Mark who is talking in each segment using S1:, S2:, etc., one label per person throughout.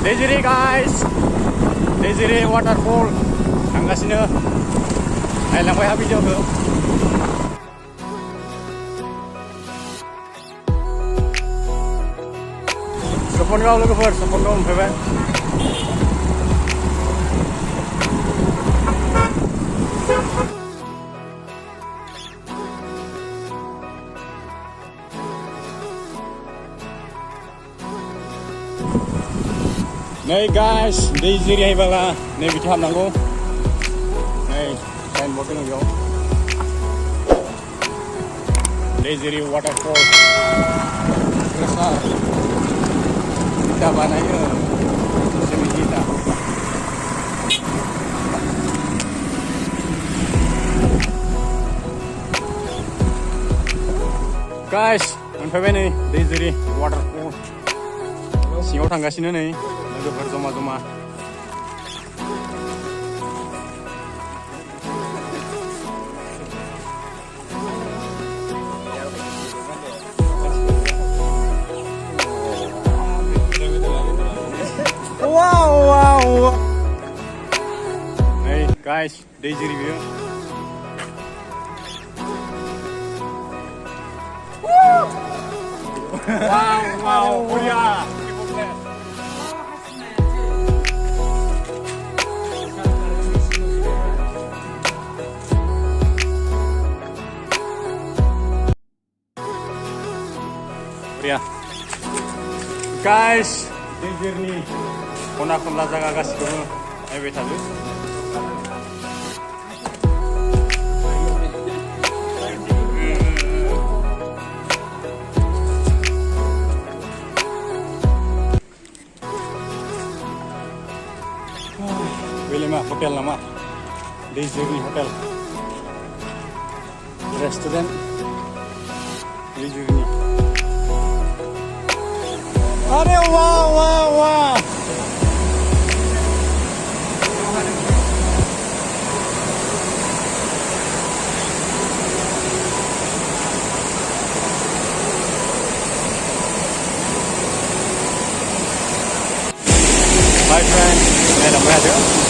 S1: Dwijiri guys, Dwijiri Waterfall थांगासिनो नायलांबाय हा भिडिअखौ सपनगाव लोगोफोर सपनगाव मोनफैबाय नै गाइस दैजिरि हायबाला नै बिथि हाबनांगौ नै साइन बर्ड दङ बेयाव दैजिरि वाटारफल रसा इटा बानायो सिमेन्ट इटा गाइस मोनफैबाय नै दैजिरि वाटारफल सिङाव थांगासिनो नै लोगोफोर जमा जमा wow hey guys दैजिरि बियो wow Korea guys दैजिरिनि खना खनला जायगा गासिखौबो नायबाय थादो बेलाय मा हटेल नामा दैजिरिनि हटेल रेस्टुरेन्ट दैजिरिनि अरे वाह वाह वाह my friend made a matter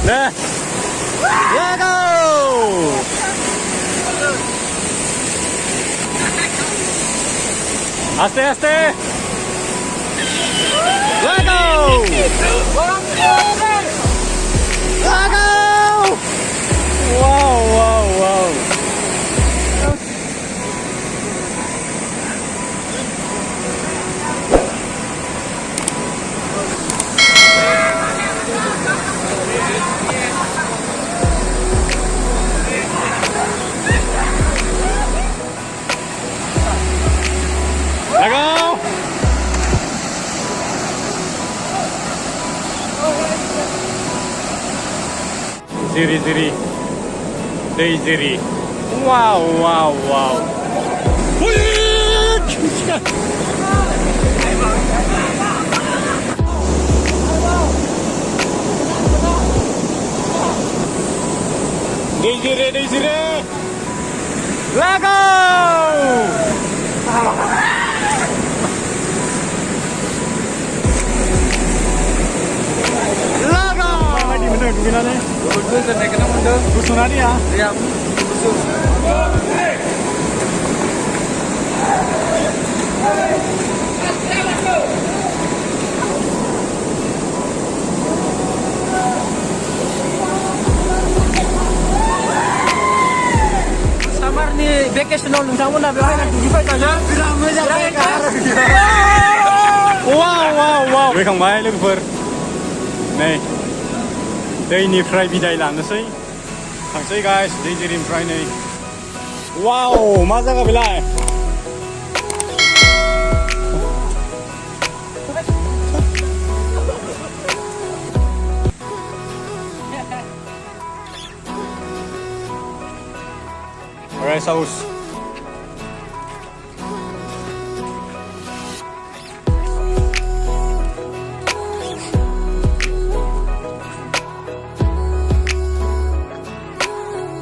S1: Let go! Aste, aste! Let go! Let go! Wow, wow, wow! Let go! दैजिरि दैजिरि wow wow wow दैजिरि let go duginane betul naiknya mundur busunani ya iya busun samar nih vacational nontonnya berawal dari Jakarta bilang aja wow wow wow फैखांबाय लोगोफोर नै दैनिफ्राय बिदाय लानोसै थांसै guys दैजिरिनिफ्राय नै वाव मा जायगा बेलाय rest house.